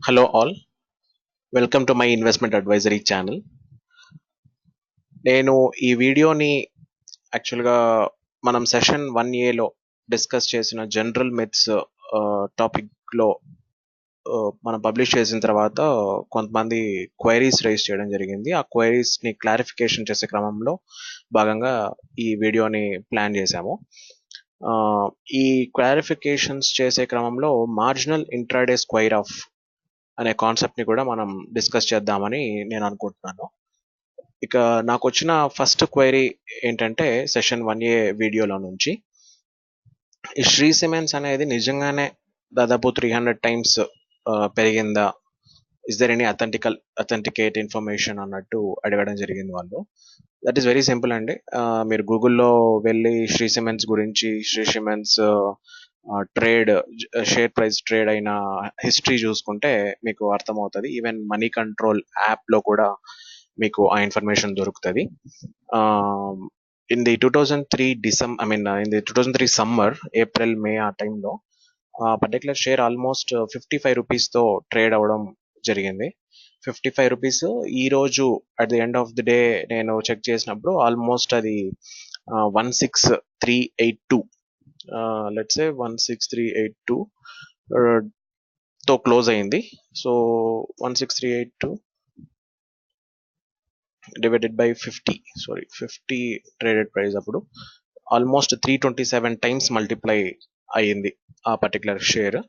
Hello all, welcome to my investment advisory channel. నేను ఈ వీడియోని యాక్చువల్గా మనం సెషన్ 1Aలో డిస్కస్ చేసిన జనరల్ మిత్స్ టాపిక్లో మనం పబ్లిష్ చేసిన తర్వాత కొంతమంది క్వైరీస్ రైజ్ చేయడం జరిగింది. ఆ క్వైరీస్ని క్లారిఫికేషన్ చేసే క్రమంలో భాగంగా ఈ వీడియోని ప్లాన్ చేశాము. ఈ క్లారిఫికేషన్స్ చేసే క్రమంలో మార్జినల్ ఇంట్రాడే స్క్వైర్ ఆఫ్ అనే కాన్సెప్ట్ని కూడా మనం డిస్కస్ చేద్దామని నేను అనుకుంటున్నాను. ఇక నాకు వచ్చిన ఫస్ట్ క్వైరీ ఏంటంటే సెషన్ 1A వీడియోలో నుంచి ఈ శ్రీ సిమెంట్స్ అనేది నిజంగానే దాదాపు 300 టైమ్స్ పెరిగిందా, is there any authenticate information అన్నట్టు అడగడం జరిగింది వాళ్ళు. దట్ ఈస్ వెరీ సింపుల్ అండి. మీరు గూగుల్లో వెళ్ళి శ్రీ సిమెంట్స్ గురించి, Shree cements trade, share price trade అయిన హిస్టరీ చూసుకుంటే మీకు అర్థమవుతుంది. ఈవెన్ మనీ కంట్రోల్ యాప్లో కూడా మీకు ఆ ఇన్ఫర్మేషన్ దొరుకుతుంది. In the 2003 summer, April May ఆ టైంలో పర్టికులర్ షేర్ ఆల్మోస్ట్ 55 రూపీస్తో ట్రేడ్ అవ్వడం జరిగింది. 55 రూపీస్ ఈ రోజు at the end of the day నేను చెక్ చేసినప్పుడు ఆల్మోస్ట్ అది 16382, లెట్స్ సే 16382 తో క్లోజ్ అయింది. So 16382 divided by 50 traded price అప్పుడు ఆల్మోస్ట్ 327 టైమ్స్ మల్టిప్లై అయ్యింది ఆ particular share.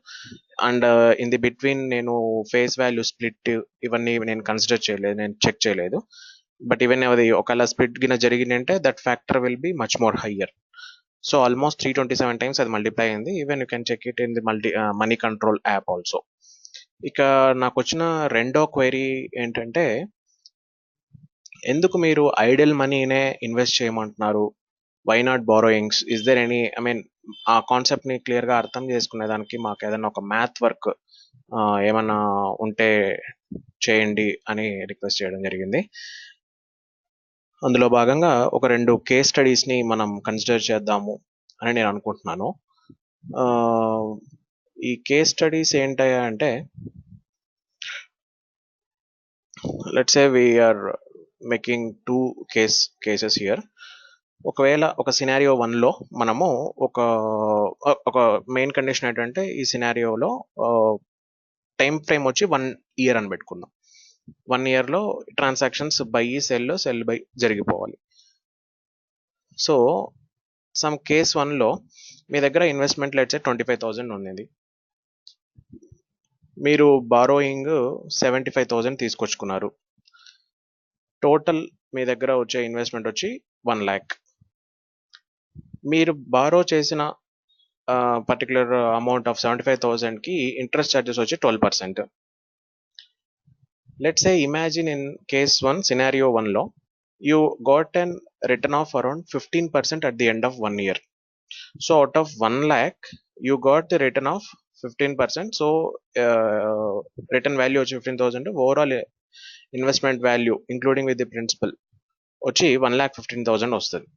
And in the between నేను ఫేస్ వాల్యూ స్ప్లిట్ ఇవన్నీ నేను కన్సిడర్ చేయలేదు, నేను చెక్ చేయలేదు. బట్ ఈవెన్ అది ఒకవేళ స్ప్లిట్ గిన జరిగిందంటే that factor will be much more higher. So almost 327 times అది మల్టిప్లై అయింది. Even you can check it in the Moneycontrol app also. ఇక నాకు వచ్చిన రెండో క్వైరీ ఏంటంటే, ఎందుకు మీరు ఐడియల్ మనీనే ఇన్వెస్ట్ చేయమంటున్నారు, why not borrowings, is there any uh కాన్సెప్ట్ని క్లియర్గా అర్థం చేసుకునేదానికి మాకు ఏదైనా ఒక మ్యాథ్ వర్క్ ఏమన్నా ఉంటే చేయండి అని రిక్వెస్ట్ చేయడం జరిగింది. అందులో భాగంగా ఒక 2 కేస్ స్టడీస్ని మనం కన్సిడర్ చేద్దాము అని నేను అనుకుంటున్నాను. ఈ కేస్ స్టడీస్ ఏంటయ్యా అంటే, let's say we are making 2 cases here. ఒకవేళ ఒక సినారియో 1లో మనము ఒక మెయిన్ కండిషన్ ఏంటంటే, ఈ సినారియోలో టైం ఫ్రేమ్ వచ్చి 1 year అని పెట్టుకుందాం. 1 yearలో ట్రాన్సాక్షన్స్ బై సెల్ బై జరిగిపోవాలి. సో సమ్ కేస్ 1లో మీ దగ్గర ఇన్వెస్ట్మెంట్ లెట్స్ 25,000 ఉంది. మీరు బారోయింగ్ 75,000 తీసుకొచ్చుకున్నారు. టోటల్ మీ దగ్గర వచ్చే ఇన్వెస్ట్మెంట్ వచ్చి 1 lakh. మీరు బారో చేసిన పర్టికులర్ అమౌంట్ ఆఫ్ 75,000కి ఇంట్రెస్ట్ ఛార్జెస్ వచ్చి 12%. Let's say imagine in case 1 scenario 1లో you got an return of around 15% at the end of 1 year. So out of 1 lakh you got the return of 15%. So return value వచ్చి 15,000. Overall investment value including with the principal వచ్చి 1,15,000 వస్తుంది.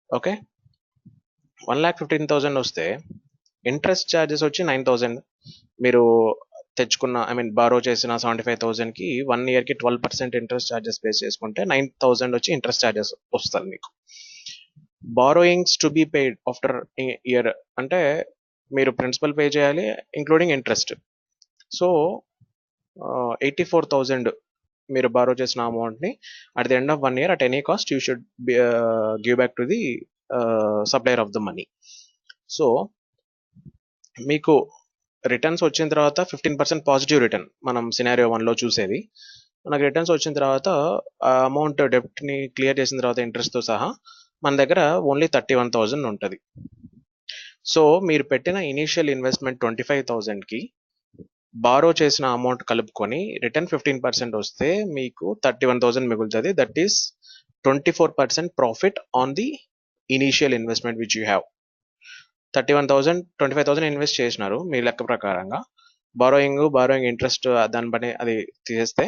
Okay, 1,15,000 వస్తే interest charges వచ్చి 9,000. మీరు తెచ్చుకున్న borrow చేసిన 75,000కి 1 yearకి 12% interest charges base చేసుకుంటే 9,000 వచ్చి ఇంట్రెస్ట్ ఛార్జెస్ వస్తుంది మీకు. Borrowings to be paid after year అంటే మీరు ప్రిన్సిపల్ పే చేయాలి ఇంక్లూడింగ్ ఇంట్రెస్ట్. సో 84,000 మీరు బారో చేసిన అమౌంట్ని at the end of 1 year at any cost you should give back to the supplier of the money. So మీకు returns వచ్చిన తర్వాత 15% positive return మనం సినారియో 1లో చూసేది. మనకు రిటర్న్స్ వచ్చిన తర్వాత అమౌంట్ డెబ్ట్ని క్లియర్ చేసిన తర్వాత ఇంట్రెస్ట్తో సహా మన దగ్గర ఓన్లీ 31,000 ఉంటుంది. సో మీరు పెట్టిన ఇనీషియల్ ఇన్వెస్ట్మెంట్ 25,000కి బారో చేసిన అమౌంట్ కలుపుకొని రిటర్న్ 15% వస్తే మీకు 31,000 మిగులుతుంది. That is 24% profit on the initial investment which you have. 25,000 invest చేసినారు మీ లెక్క ప్రకారంగా. బారోయింగ్ ఇంట్రెస్ట్ దాని పని అది తీసేస్తే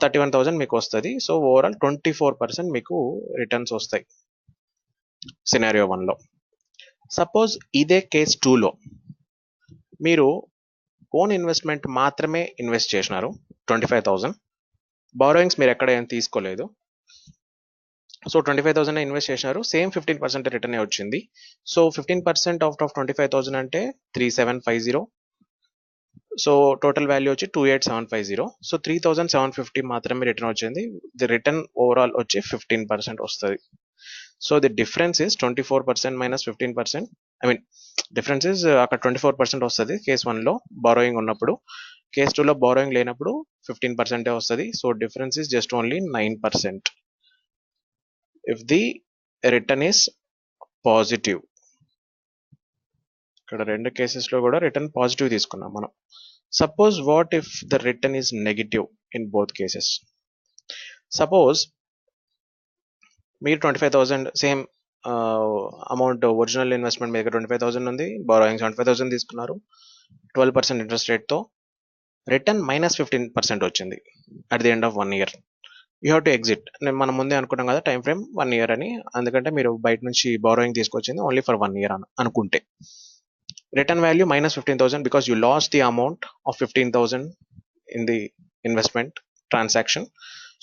31,000 మీకు వస్తుంది. సో ఓవరాల్ 24% మీకు రిటర్న్స్ వస్తాయి సినారియో 1లో. సపోజ్ ఇదే కేస్ 2లో మీరు ఓన్ ఇన్వెస్ట్మెంట్ మాత్రమే ఇన్వెస్ట్ చేసినారు 25,000. బారోయింగ్స్ మీరు ఎక్కడ ఏం తీసుకోలేదు. సో 25,000 ఇన్వెస్ట్ చేసినారు, సేమ్ 15% రిటర్న్ వచ్చింది. సో 15% అవుట్ ఆఫ్ 25,000 అంటే 3750. సో టోటల్ వాల్యూ వచ్చి 28,750. సో 3,750 మాత్రమే రిటర్న్ వచ్చింది. ది రిటర్న్ ఓవరాల్ వచ్చి 15% వస్తుంది. So the difference is 24% minus 15%. I mean difference is అక్కడ 24% వస్తుంది కేస్ 1లో బారోయింగ్ ఉన్నప్పుడు. కేస్ 2లో బారోయింగ్ లేనప్పుడు 15% వస్తుంది. So difference is just only 9% if the return is positive. ఇక్కడ రెండు కేసెస్లో కూడా రిటర్న్ పాజిటివ్ తీసుకున్నాం మనం. Suppose what if the return is negative in both cases? Suppose మీరు 25,000 సేమ్ అమౌంట్ ఒరిజినల్ ఇన్వెస్ట్మెంట్ మీ దగ్గర 25,000 ఉంది, బారోయింగ్ 75,000 తీసుకున్నారు, 12% ఇంట్రెస్ట్ రేట్తో. రిటర్న్ -15% వచ్చింది at the end of 1 year. You have to exit. మనం ముందే అనుకున్నాం కదా టైం ఫ్రేమ్ 1 year అని, అందుకంటే మీరు బయట నుంచి బారోయింగ్ తీసుకొచ్చింది ఓన్లీ ఫర్ 1 year అనుకుంటే. Return value -15,000 because you lost the amount of 15,000 in the investment transaction.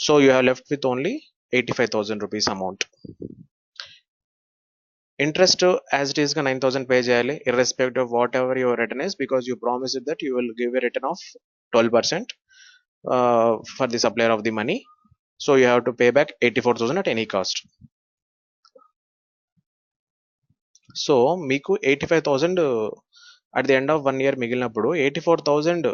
So you have left with only 85,000 rupees amount. Interest as it is 9,000 pay చేయాలి irrespective of whatever your return is, because you promised that you will give a return of 12% for the supplier of the money. So you have to pay back 84,000 at any cost. So మీకు 85,000 at the end of 1 year మిగిలినప్పుడు 84,000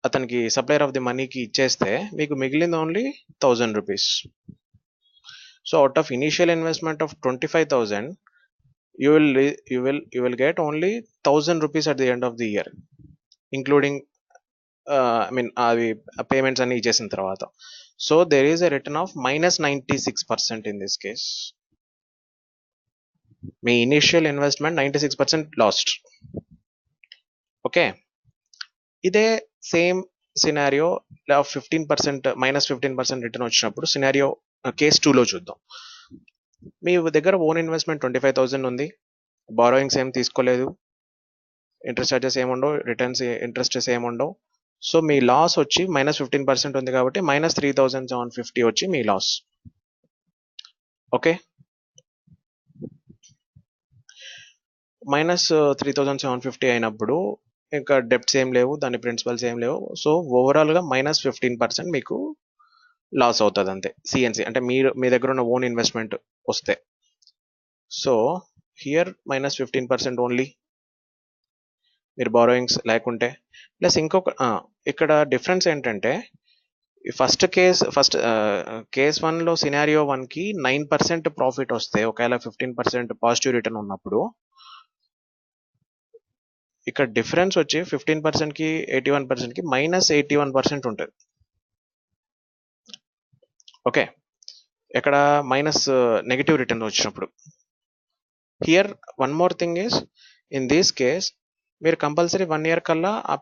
అతనికి supplier of the మనీకి ఇచ్చేస్తే మీకు మిగిలింది only 1,000 rupees. So out of initial investment of 25,000 you will get only 1,000 rupees at the end of the year, including I mean అవి payments అన్ని ఇచ్చేసిన తర్వాత. So there is a return of -96% in this case. Me initial investment 96% last. Okay, ఇదే same scenario 15% -15% return వచ్చినప్పుడు scenario case 2లో చూద్దాం. మీ దగ్గర own investment 25,000 ఉంది, బారోయింగ్స్ ఏం తీసుకోలేదు, ఇంట్రెస్ట్ చార్జెస్ ఏముండవు, రిటర్న్స్ ఇంట్రెస్టెస్ ఏముండవు. సో మీ లాస్ వచ్చి -15% ఉంది కాబట్టి -3,750 వచ్చి మీ లాస్. ఓకే, -3,750 అయినప్పుడు ఇంకా డెప్ట్స్ ఏం లేవు, దాని ప్రిన్సిపల్స్ ఏం లేవు. సో ఓవరాల్గా -15% మీకు లాస్ అవుతుంది అంతే, సిఎన్సి అంటే మీరు మీ దగ్గర ఉన్న ఓన్ ఇన్వెస్ట్మెంట్ వస్తే. సో హియర్ -15% ఓన్లీ మీరు బారోయింగ్స్ లేకుంటే. ప్లస్ ఇంకొక ఇక్కడ డిఫరెన్స్ ఏంటంటే ఫస్ట్ కేస్ 1లో సినారియో 1కి 9% ప్రాఫిట్ వస్తే ఒకవేళ 15% పాజిటివ్ రిటర్న్ ఉన్నప్పుడు, ఇక్కడ డిఫరెన్స్ వచ్చి 15%కి 81%కి -81% ఉంటుంది. ఓకే, ఇక్కడ నెగిటివ్ రిటర్న్ వచ్చినప్పుడు. Here one more thing is, in this case మీరు కంపల్సరీ 1 year కల్లా ఆ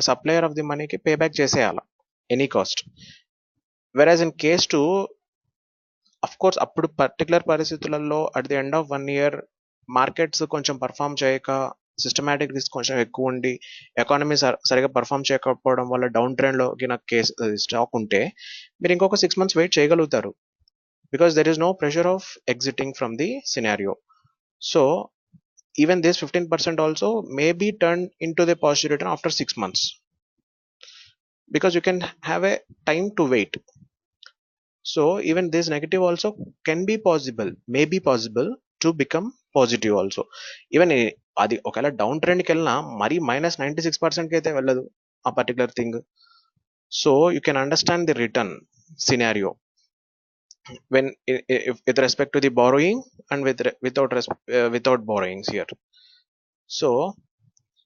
సప్లయర్ ఆఫ్ ది మనీకి పే బ్యాక్ చేసేయాలి any cost. Whereas in case 2 of course అప్పుడు పర్టికులర్ పరిస్థితులలో at the end of 1 year markets కొంచెం perform చేయక, సిస్టమాటిక్ రిస్క్ కొంచెం ఎక్కువ ఉండి, ఎకానమీ సరిగా పర్ఫామ్ చేయకపోవడం వల్ల డౌన్ ట్రెండ్లో కేసు స్టాక్ ఉంటే మీరు ఇంకొక 6 months వెయిట్ చేయగలుగుతారు, because there is no pressure of exiting from the scenario. So even this 15% also may be turned into the positive return after 6 months, because you can have a time to wait. So even this negative also can be possible, may be possible to become positive also. Even అది ఒకవేళ down ట్రెండ్కి వెళ్ళినా మరీ -96%కి అయితే వెళ్ళదు ఆ particular thing. So you can understand the return scenario when with respect to the borrowing and without borrowings here. So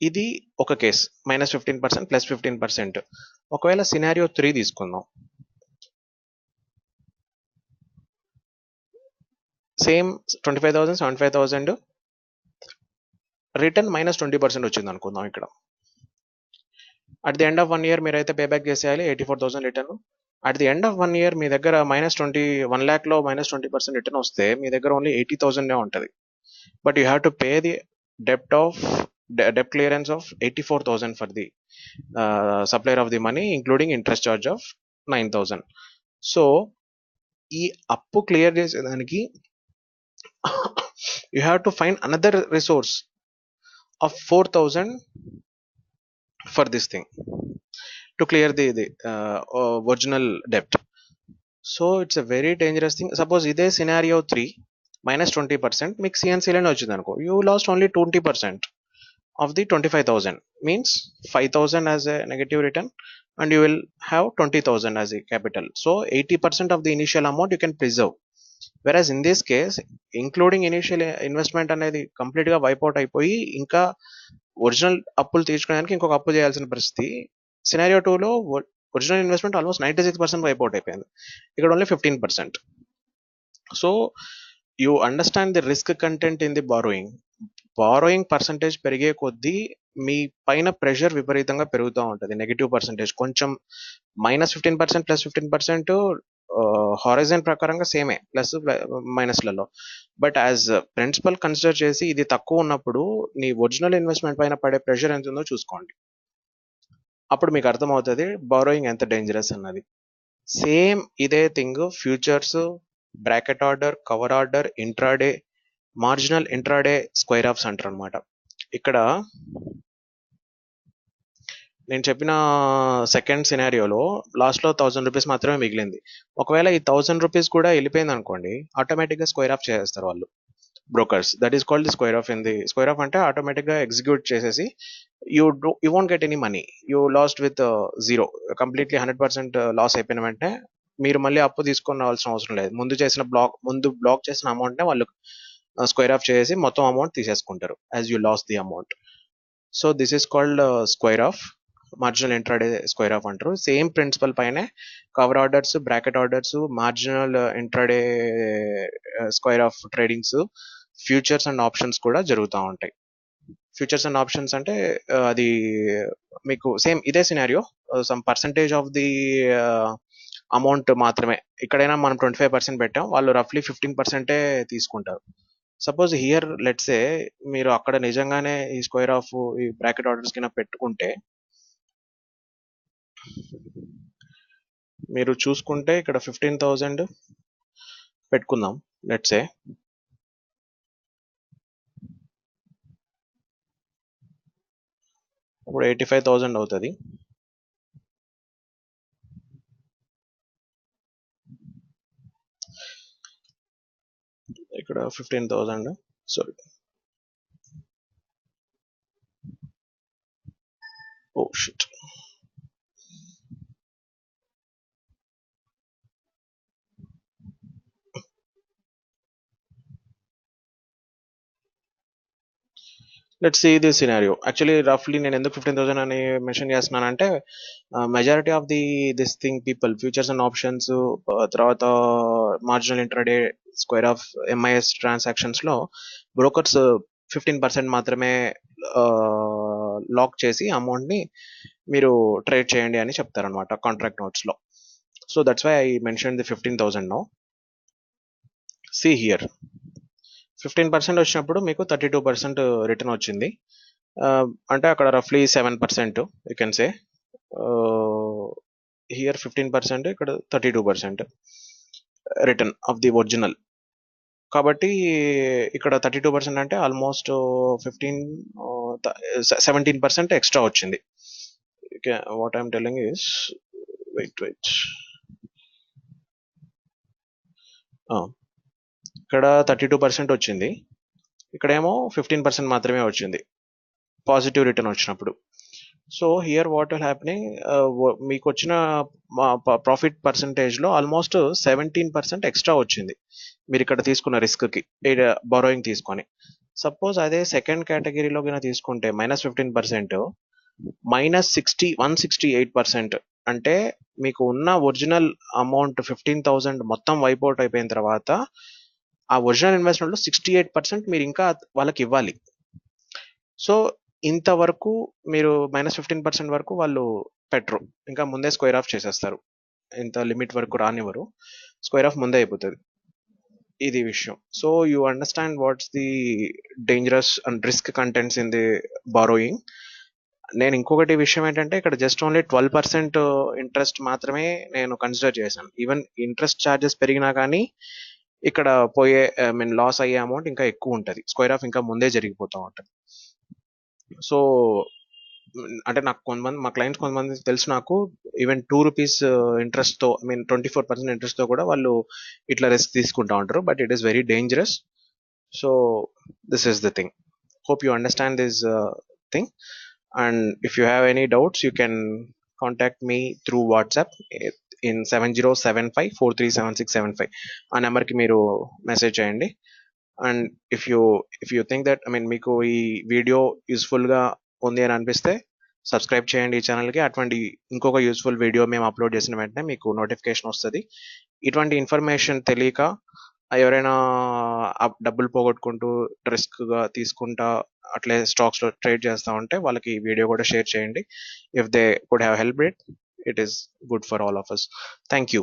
ఇది ఒక case -15% +15%. ఒకవేళ సినారియో 3 తీసుకుందాం, సేమ్ 25,000 75,000 రిటర్న్ -20% వచ్చింది అనుకుందాం. ఇక్కడ at the end of 1 year మీరైతే పే బ్యాక్ చేసేయాలి 84,000 return. At the end of 1 year మీ దగ్గర -1 lakhలో -20% రిటర్న్ వస్తే మీ దగ్గర ఓన్లీ 80,000 ఉంటుంది. But you have to pay the డెప్ట్ of debt clearance of 84,000 for the supplier of the money, including interest charge of 9,000. So ఈ అప్పు clear చేసేదానికి you have to find another resource of 4,000 for this thing to clear the original debt. So it's a very dangerous thing. Suppose ఇదే scenario 3 -20% మీకు సిఎన్సీలోనే వచ్చింది అనుకో, you lost only 20% of the 25,000, means 5,000 as a negative return and you will have 20,000 as a capital. So 80% of the initial amount you can preserve, whereas in this case including initial investment అనేది complete గా wipe out అయిపోయి ఇంకా original అప్పులు తీర్చుకోవడానికి ఇంకొక అప్పు చేయాల్సిన పరిస్థితి. సినారియో 2లో original investment almost 96% wipe out అయిపోయింది, ఇక్కడ only 15%. So you understand the risk content in the borrowing percentage పెరిగే కొద్దీ మీ పైన ప్రెషర్ విపరీతంగా పెరుగుతూ ఉంటుంది. నెగిటివ్ పర్సంటేజ్ కొంచెం -15% +15% హారిజన్ ప్రకారంగా సేమే, ప్లస్ మైనస్లలో. బట్ యాజ్ ప్రిన్సిపల్ కన్సిడర్ చేసి ఇది తక్కువ ఉన్నప్పుడు నీ ఒరిజినల్ ఇన్వెస్ట్మెంట్ పైన పడే ప్రెషర్ ఎంత ఉందో చూసుకోండి, అప్పుడు మీకు అర్థమవుతుంది బారోయింగ్ ఎంత డేంజరస్ అన్నది. సేమ్ ఇదే thing futures, bracket order, cover order, intraday, marginal intraday square offs అంటారు అనమాట. ఇక్కడ నేను చెప్పిన సెకండ్ సినారియోలో లాస్ట్లో 1,000 రూపీస్ మాత్రమే మిగిలింది. ఒకవేళ ఈ 1,000 రూపీస్ కూడా వెళ్ళిపోయింది అనుకోండి, ఆటోమేటిక్గా స్క్వేర్ ఆఫ్ చేసేస్తారు వాళ్ళు brokers. That is called the square off. In the square off అంటే ఆటోమేటిక్గా ఎగ్జిక్యూట్ చేసేసి you won't get any money, you lost with zero, completely 100% loss అయిపోయిన వెంటనే మీరు మళ్ళీ అప్పు తీసుకొని రావాల్సిన అవసరం లేదు. ముందు బ్లాక్ చేసిన అమౌంట్నే వాళ్ళు స్క్వేర్ ఆఫ్ చేసి మొత్తం అమౌంట్ తీసేసుకుంటారు as you loss the amount. So this is called square off, marginal intraday square off అంటారు. సేమ్ ప్రిన్సిపల్ పైనే cover orders, bracket orders, marginal intraday square off tradings, futures and options కూడా జరుగుతూ ఉంటాయి. Futures and options అంటే అది మీకు same ఇదే scenario, some percentage of the amount మాత్రమే. ఇక్కడైనా మనం 25% పెట్టాం, వాళ్ళు రఫ్లీ 15% తీసుకుంటారు. సపోజ్ హియర్ లెట్సే మీరు అక్కడ నిజంగానే ఈ స్క్వేర్ ఆఫ్ ఈ బ్రాకెట్ ఆర్డర్స్ కింద పెట్టుకుంటే, మీరు చూసుకుంటే ఇక్కడ 15,000 పెట్టుకుందాం లెట్సే. ఇప్పుడు 85,000 అవుతుంది. ఇక్కడ 15,000, sorry, oh shit, let's see the scenario. Actually రఫ్లీ నేను ఎందుకు 15,000 అని మెన్షన్ చేస్తున్నానంటే, majority of this thing people futures and options, తర్వాత marginal intraday square off MIS ట్రాన్సాక్షన్స్లో బ్రోకర్స్ 15% మాత్రమే లాక్ చేసి అమౌంట్ని మీరు ట్రేడ్ చేయండి అని చెప్తారనమాట కాంట్రాక్ట్ నోట్స్లో. So that's why I mention the 15,000 no. See here 15% వచ్చినప్పుడు మీకు 32% రిటర్న్ వచ్చింది. అంటే అక్కడ రఫ్లీ 7% యూ కెన్ సే. హియర్ 15%, ఇక్కడ 32% రిటర్న్ ఆఫ్ ది ఒరిజినల్. కాబట్టి ఇక్కడ 32% అంటే ఆల్మోస్ట్ 17% ఎక్స్ట్రా వచ్చింది. What I'm telling is, wait, ఇక్కడ 32% వచ్చింది, ఇక్కడేమో 15% మాత్రమే వచ్చింది పాజిటివ్ రిటర్న్ వచ్చినప్పుడు. So here what will happening, మీకు వచ్చిన ప్రాఫిట్ పర్సంటేజ్లో ఆల్మోస్ట్ 17% ఎక్స్ట్రా వచ్చింది మీరు ఇక్కడ తీసుకున్న రిస్క్కి బారోయింగ్ తీసుకొని. సపోజ్ అదే సెకండ్ కేటగిరీలో కింద తీసుకుంటే -15%, -168%, అంటే మీకు ఉన్న ఒరిజినల్ అమౌంట్ 15,000 మొత్తం వైప్ అవుట్ అయిపోయిన తర్వాత ఆ ఒరిజినల్ ఇన్వెస్ట్మెంట్లో 68% మీరు ఇంకా వాళ్ళకి ఇవ్వాలి. సో ఇంతవరకు మీరు -15% వరకు వాళ్ళు పెట్టరు, ఇంకా ముందే స్క్వేర్ ఆఫ్ చేసేస్తారు. ఇంత లిమిట్ వరకు రానివ్వరు, స్క్వేర్ ఆఫ్ ముందే అయిపోతుంది. ఇది విషయం. So you understand what's the dangerous and risk contents in the borrowing. నేను ఇంకొకటి విషయం ఏంటంటే ఇక్కడ జస్ట్ ఓన్లీ 12% ఇంట్రెస్ట్ మాత్రమే నేను కన్సిడర్ చేశాను. ఈవెన్ ఇంట్రెస్ట్ ఛార్జెస్ పెరిగినా కానీ ఇక్కడ పోయే ఐ మీన్ లాస్ అయ్యే అమౌంట్ ఇంకా ఎక్కువ ఉంటుంది, స్క్వేర్ ఆఫ్ ఇంకా ముందే జరిగిపోతూ ఉంటుంది. సో అంటే నాకు కొంతమంది మా క్లయింట్స్ కొంతమంది తెలుసు నాకు, ఈవెన్ ₹2 ఇంట్రెస్ట్తో ఐ మీన్ 24% ఇంట్రెస్ట్తో కూడా వాళ్ళు ఇట్లా రిస్క్ తీసుకుంటా ఉంటారు. But it is very dangerous. So this is the thing. Hope you understand this thing. And if you have any doubts, you can contact me through WhatsApp in 7075437675. ఆ నెంబర్కి మీరు message చేయండి. And if you think that I mean మీకు ఈ video యూస్ఫుల్గా ఉంది అని అనిపిస్తే సబ్స్క్రైబ్ చేయండి ఈ ఛానల్కి. అటువంటి ఇంకొక యూస్ఫుల్ వీడియో మేము అప్లోడ్ చేసిన వెంటనే మీకు నోటిఫికేషన్ వస్తుంది. ఇటువంటి ఇన్ఫర్మేషన్ తెలియక ఎవరైనా డబ్బులు పోగొట్టుకుంటూ రిస్క్గా తీసుకుంటా అట్లే స్టాక్స్లో ట్రేడ్ చేస్తూ ఉంటే వాళ్ళకి ఈ వీడియో కూడా షేర్ చేయండి. If they could have help it is good for all of us. Thank you.